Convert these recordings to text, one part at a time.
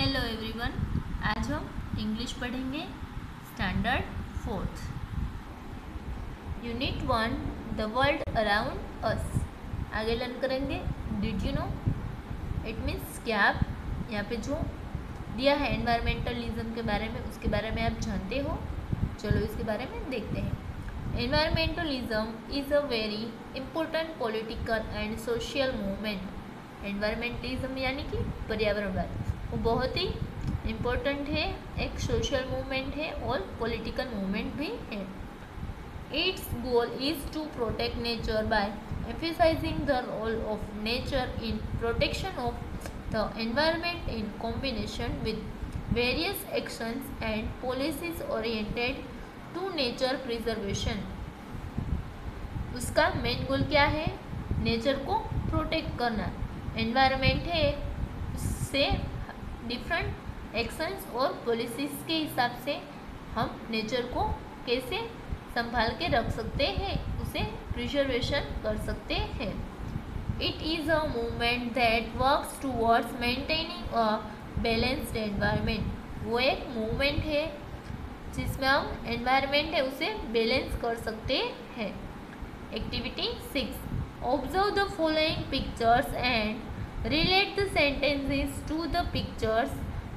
Hello everyone, आज हम English पढ़ेंगे standard 4th unit 1 the world around us. आगे लर्न करेंगे did you know. It means क्या आप यहाँ पे जो दिया है एनवायरमेंटलिज्म के बारे में, उसके बारे में आप जानते हो। चलो इसके बारे में देखते हैं। Environmentalism is a very important political and social movement. Environmentalism यानी कि पर्यावरणवाद, वो बहुत ही इम्पोर्टेंट है, एक सोशल मूवमेंट है और पॉलिटिकल मूवमेंट भी है। Its goal is to protect nature by emphasizing the role of nature in protection of the environment in combination with various actions and policies oriented to nature preservation। उसका main goal क्या है? Nature को protect करना। Environment है, उससे different actions और policies के हिसाब से हम नेचर को कैसे संभाल के रख सकते हैं, उसे प्रिजर्वेशन कर सकते हैं। It is a movement that works towards maintaining a balanced environment. वो एक मूवमेंट है जिसमें हम एनवायरनमेंट है उसे बैलेंस कर सकते हैं। Activity 6, observe the following pictures and relate the sentences to the pictures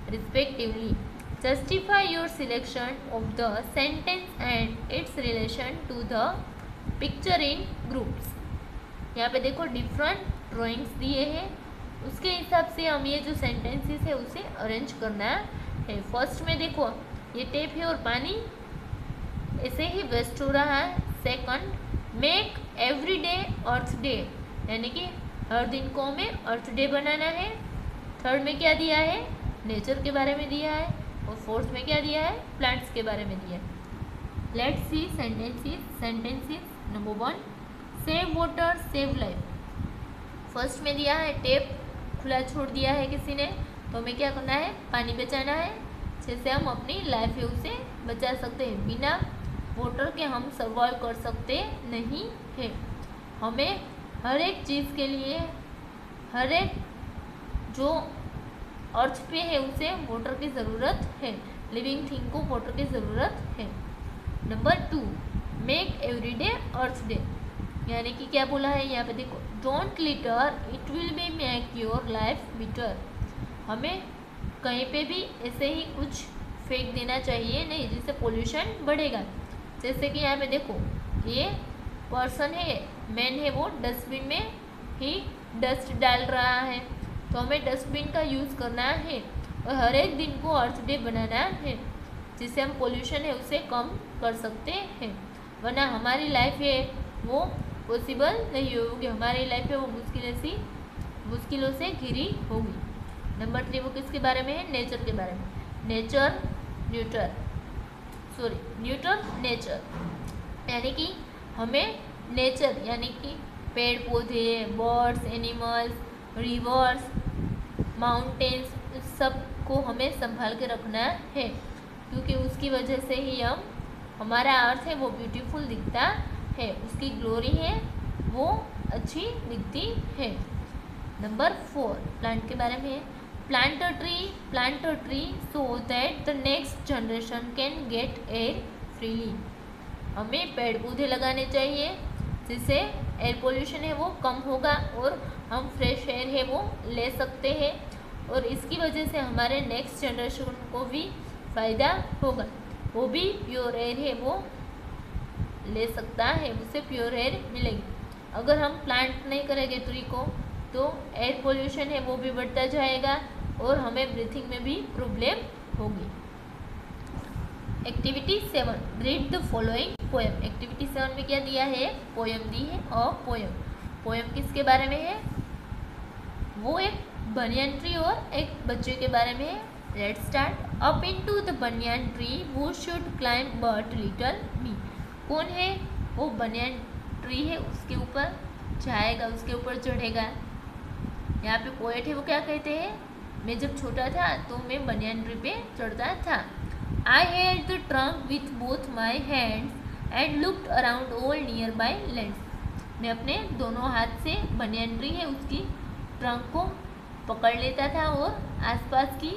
respectively. Justify your selection of the sentence and its relation to the picture in groups. यहाँ पे देखो डिफरेंट ड्राइंग्स दिए हैं, उसके हिसाब से हम ये जो सेंटेंसेस है उसे अरेंज करना है। फर्स्ट में देखो ये टेप है और पानी ऐसे ही वेस्ट हो रहा है। सेकंड, मेक एवरी डे अर्थ डे, यानी कि हर दिन को हमें अर्थ डे बनाना है। थर्ड में क्या दिया है? नेचर के बारे में दिया है। और फोर्थ में क्या दिया है? प्लांट्स के बारे में दिया है। Let's see sentences. Number 1, save water save life. First में दिया है टेप खुला छोड़ दिया है किसी ने, तो हमें क्या करना है? पानी बचाना है, जिससे हम अपनी लाइफ है उसे बचा सकते हैं। बिना वाटर के हम सर्वाइव कर सकते नहीं है। हमें हर एक चीज़ के लिए, हर एक जो अर्थ पे है उसे वाटर की ज़रूरत है। लिविंग थिंग को वाटर की ज़रूरत है। नंबर 2, मेक एवरी डे अर्थ डे, यानी कि क्या बोला है यहाँ पे देखो, don't litre it will be make your life better. हमें कहीं पे भी ऐसे ही कुछ फेंक देना चाहिए नहीं, जिससे पोल्यूशन बढ़ेगा। जैसे कि यहाँ पे देखो ये पर्सन है, मैन है, वो डस्टबिन में ही डस्ट डाल रहा है, तो हमें डस्टबिन का यूज़ करना है और हर एक दिन को अर्थ डे बनाना है, जिससे हम पोल्यूशन है उसे कम कर सकते हैं। वरना हमारी लाइफ है वो पॉसिबल नहीं होगी, हमारी लाइफ है वो मुश्किलों से घिरी होगी। नंबर 3 वो किसके बारे में है? नेचर के बारे में। न्यूटर नेचर, यानी कि हमें नेचर यानी कि पेड़ पौधे, बर्ड्स, एनिमल्स, रिवर्स, माउंटेन्स, इस सब को हमें संभाल के रखना है, क्योंकि उसकी वजह से ही हमारा अर्थ है वो ब्यूटीफुल दिखता है, उसकी ग्लोरी है वो अच्छी दिखती है। नंबर 4 प्लांट के बारे में है। Plant a tree so that the next generation can get air freely. हमें पेड़ पौधे लगाने चाहिए, जिससे एयर पोल्यूशन है वो कम होगा और हम फ्रेश एयर है वो ले सकते हैं, और इसकी वजह से हमारे नेक्स्ट जनरेशन को भी फ़ायदा होगा, वो भी प्योर एयर है वो ले सकता है, उससे प्योर एयर मिलेगी। अगर हम प्लांट नहीं करेंगे ट्री को, तो एयर पोल्यूशन है वो भी बढ़ता जाएगा और हमें ब्रीथिंग में भी प्रॉब्लम होगी। Activity 7, read the following poem. Activity 7 में क्या दिया है? पोएम दी है। और पोएम किसके बारे में है? वो एक बनियान ट्री और एक बच्चे के बारे में है। Let's start. Up into the banyan tree वो शुड क्लाइंब बट लिटिल मी। कौन है? वो बनियान ट्री है, उसके ऊपर जाएगा, उसके ऊपर चढ़ेगा। यहाँ पे पोएट है वो क्या कहते हैं? मैं जब छोटा था तो मैं बनियान ट्री पे चढ़ता था। I held the trunk with both my hands and looked around all near by lands. मैं अपने दोनों हाथ से बनियान ट्री है उसकी ट्रंक को पकड़ लेता था और आसपास की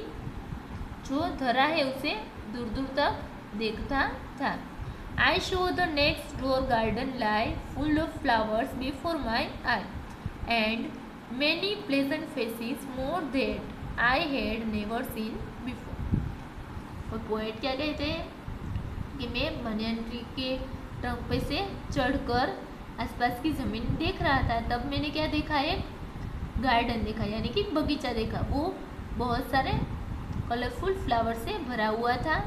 जो धरा है उसे दूर दूर तक देखता था। I show the next door garden lie full of flowers before my I and many pleasant faces more that I had never seen before. और पोएट क्या कहते हैं कि मैं बनियान ट्री के ट्रंक पे से चढ़कर आसपास की ज़मीन देख रहा था, तब मैंने क्या देखा, एक गार्डन देखा यानी कि बगीचा देखा। वो बहुत सारे कलरफुल फ्लावर से भरा हुआ था।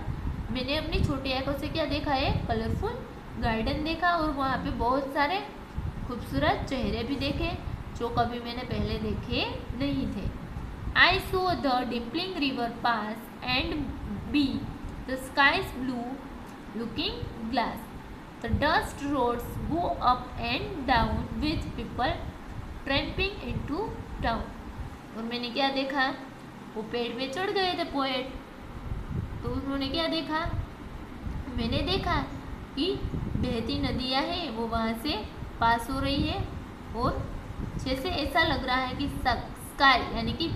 मैंने अपनी छोटी आंखों से क्या देखा है, कलरफुल गार्डन देखा और वहाँ पे बहुत सारे खूबसूरत चेहरे भी देखे जो कभी मैंने पहले देखे नहीं थे। I saw the dimpling river pass and be the skies blue looking glass the dust roads go up and down with people tramping into town. और मैंने क्या देखा, वो पेड़ पे चढ़ गए थे पोएट, तो उन्होंने क्या देखा, मैंने देखा कि बहती नदियाँ हैं वो वहाँ से पास हो रही है और जैसे ऐसा लग रहा है कि स्काई यानी कि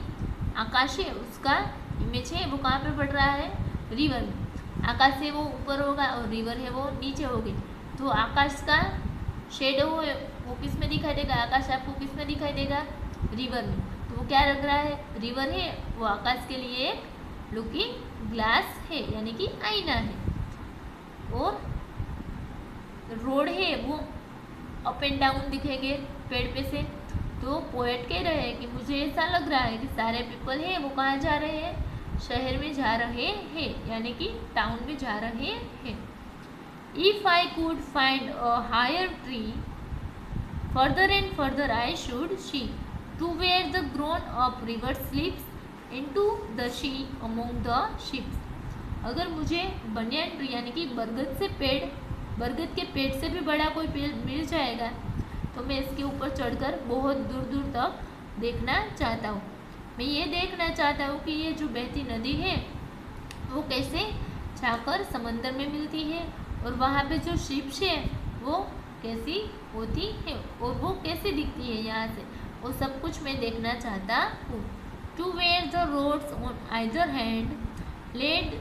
आकाश है, उसका इमेज है वो कहाँ पे पड़ रहा है, रिवर में। आकाश है वो ऊपर होगा और रिवर है वो नीचे होगी, तो आकाश का शेडो है वो किस में दिखाई देगा, आकाश आपको किस में दिखाई देगा, रिवर में। तो वो क्या लग रहा है, रिवर है वो आकाश के लिए एक लुकिंग ग्लास है यानी कि आईना है, और रोड है वो अप एंड डाउन दिखेंगे पेड़ पे से। तो पोएट कह रहे हैं कि मुझे ऐसा लग रहा है कि सारे पीपल हैं वो कहाँ जा रहे हैं, शहर में जा रहे हैं यानी कि टाउन में जा रहे हैं। If I could find a higher tree farther and farther I should see to where the grown up river slips into the sea among the ships. अगर मुझे बनियान ट्री यानी कि बरगद के पेड़ से भी बड़ा कोई पेड़ मिल जाएगा तो मैं इसके ऊपर चढ़कर बहुत दूर दूर तक देखना चाहता हूँ। मैं ये देखना चाहता हूँ कि ये जो बहती नदी है वो कैसे जाकर समंदर में मिलती है और वहाँ पे जो शिप्स है वो कैसी होती है और वो कैसे दिखती है यहाँ से, वो सब कुछ मैं देखना चाहता हूँ। To where the roads on either hand lead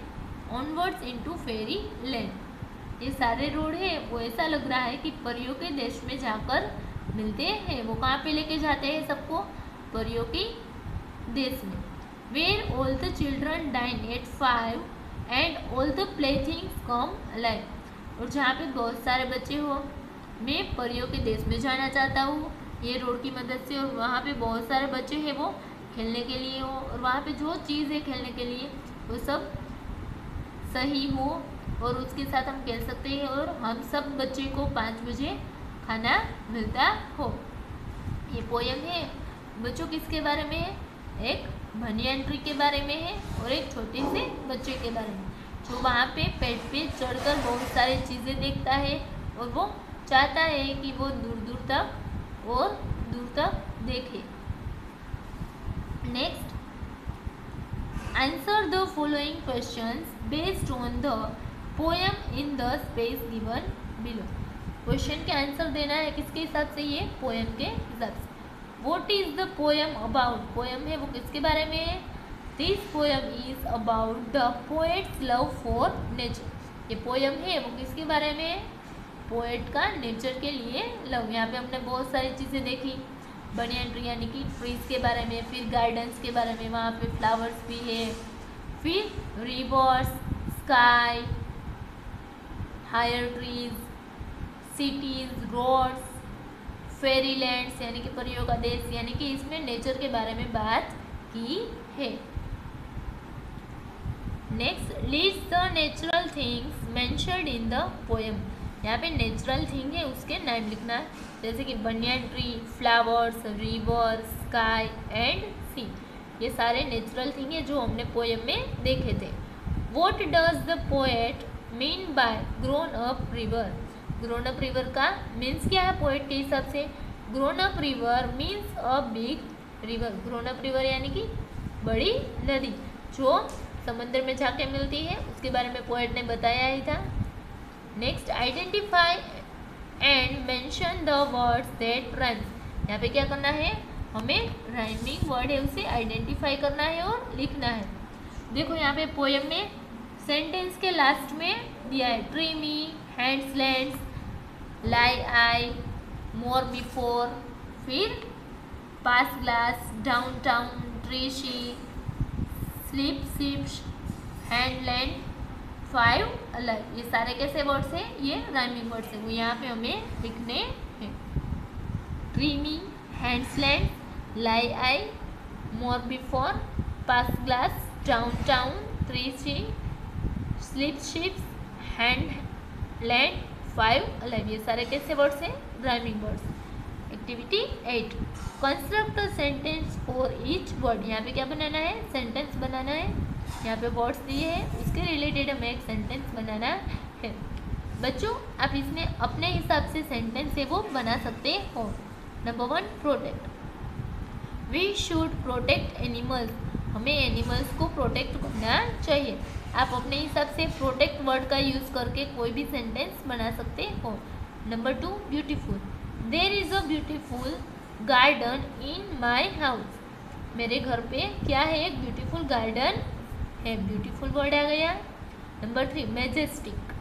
onwards into fairy land. ये सारे रोड है वो ऐसा लग रहा है कि परियों के देश में जाकर मिलते हैं। वो कहाँ पे लेके जाते हैं सबको, परियों के देश में। Where all the children dine at 5 and all the playthings come alive. और जहाँ पे बहुत सारे बच्चे हो, मैं परियों के देश में जाना चाहता हूँ ये रोड की मदद से, और वहाँ पे बहुत सारे बच्चे हैं वो खेलने के लिए हो, और वहाँ पे जो चीज़ है खेलने के लिए वो सब सही हो और उसके साथ हम खेल सकते हैं और हम सब बच्चे को 5 बजे खाना मिलता हो। ये पोयम है बच्चों किसके बारे में है, एक बनियान ट्री के बारे में है और एक छोटे से बच्चे के बारे में जो वहाँ पे पेड़ पे चढ़कर बहुत सारी चीज़ें देखता है और वो चाहता है कि वो दूर दूर तक देखे। Next, answer the following questions based on the poem in the space given below. Question के आंसर देना है किसके हिसाब से, ये पोएम के हिसाब से। What is the poem about, poem है वो किसके बारे में है, this poem is about the poets love for nature. ये पोएम है वो किसके बारे में है, पोएट का नेचर के लिए लव। यहाँ पे हमने बहुत सारी चीज़ें देखी, बनियान ट्री यानी कि ट्रीज के बारे में, फिर गार्डन्स के बारे में, वहाँ पे फ्लावर्स भी है, फिर rivers, sky, higher trees, cities, roads, fairylands यानी कि परियों का देश, यानी कि इसमें नेचर के बारे में बात की है। Next, list the natural things mentioned in the poem. यहाँ पे नेचुरल थिंग है उसके नाम लिखना है, जैसे कि banyan tree, flowers, river, sky and sea. ये सारे नेचुरल थिंग है जो हमने पोएम में देखे थे। What does the poet mean by grown up river. Grown up river का मीन्स क्या है पोएट के हिसाब से, grown up river means a big river. Grown up river यानी कि बड़ी नदी जो समंदर में जाके मिलती है, उसके बारे में पोएट ने बताया ही था। Next, identify and mention the words that rhyme. यहाँ पे क्या करना है, हमें राइमिंग वर्ड है उसे आइडेंटिफाई करना है और लिखना है। देखो यहाँ पे पोएम में सेंटेंस के लास्ट में दिया है tree me, hands lands, lie eye, more before, फिर pass glass, down town, tree she, sleep ships, hand land, 5 अलग। ये सारे कैसे वर्ड्स हैं? ये राइमिंग वर्ड्स हैं, वो यहाँ पे हमें लिखने हैं। Tree me, hands land, lie eye, more before, pass glass, down town, tree she, sleep ships, hand land, 5 अलग। ये सारे कैसे वर्ड्स हैं? Rhyming words. Activity 8, construct a sentence for each word. यहाँ पे क्या बनाना है? सेंटेंस बनाना है। यहाँ पे वर्ड्स दिए हैं, उसके रिलेटेड हमें एक सेंटेंस बनाना है। बच्चों आप इसमें अपने हिसाब से सेंटेंस है वो बना सकते हो। Number 1, protect. We should protect animals. हमें एनिमल्स को प्रोटेक्ट करना चाहिए। आप अपने हिसाब से प्रोटेक्ट वर्ड का यूज़ करके कोई भी सेंटेंस बना सकते हो। Number 2, beautiful. There is a beautiful garden in my house. मेरे घर पे क्या है? एक ब्यूटीफुल गार्डन है। ब्यूटीफुल वर्ड आ गया। Number 3, majestic.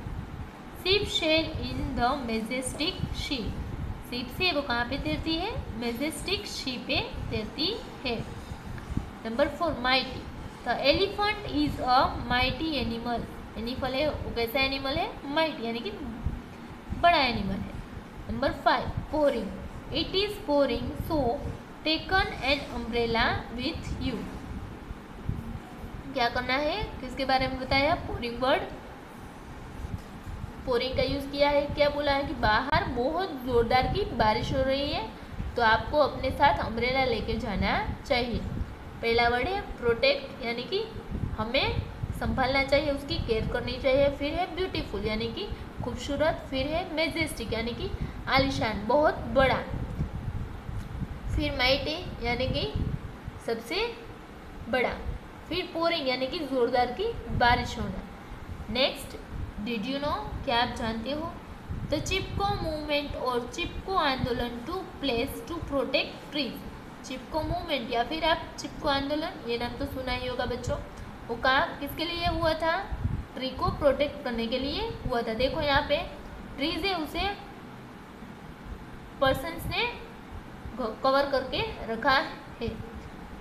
Ship sail in the majestic ship. Ship से वो कहाँ पे तैरती है? मैजेस्टिक शिप पे तैरती है। Number 4, mighty. The elephant is a mighty animal. Animal है वो कैसा एनिमल है? माइटी यानी कि बड़ा एनिमल है। Number 5, pouring. It is pouring so taken an umbrella with you. क्या करना है? किसके बारे में बताया? Pouring word. पोरिंग का यूज़ किया है। क्या बोला है कि बाहर बहुत ज़ोरदार की बारिश हो रही है तो आपको अपने साथ अम्ब्रेला लेके जाना चाहिए। पहला वर्ड है प्रोटेक्ट यानी कि हमें संभालना चाहिए, उसकी केयर करनी चाहिए। फिर है ब्यूटीफुल यानी कि खूबसूरत। फिर है मैजेस्टिक यानी कि आलीशान, बहुत बड़ा। फिर माइटी यानी कि सबसे बड़ा। फिर पोरिंग यानी कि ज़ोरदार की बारिश होना। Next, did you know? क्या आप जानते हो? द चिपको मूवमेंट और चिपको आंदोलन to place to protect trees. Chipko movement या फिर आप चिपको आंदोलन, ये नाम तो सुना ही होगा बच्चों। वो कहाँ किसके लिए हुआ था? ट्री को प्रोटेक्ट करने के लिए हुआ था। देखो यहाँ पे ट्रीज है उसे पर्सन्स ने कवर करके रखा है।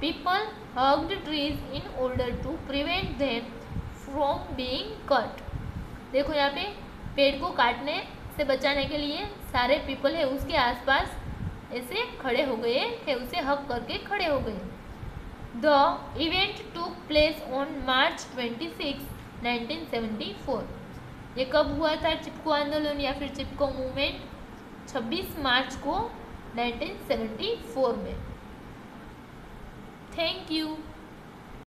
People hugged trees in order to prevent them from being cut. देखो यहाँ पे पेड़ को काटने से बचाने के लिए सारे पीपल है उसके आसपास ऐसे खड़े हो गए हैं, उसे हक करके खड़े हो गए। The event took place on March 26, 1974। ये कब हुआ था चिपको आंदोलन या फिर चिपको मूवमेंट? 26 मार्च को 1974 में। Thank you.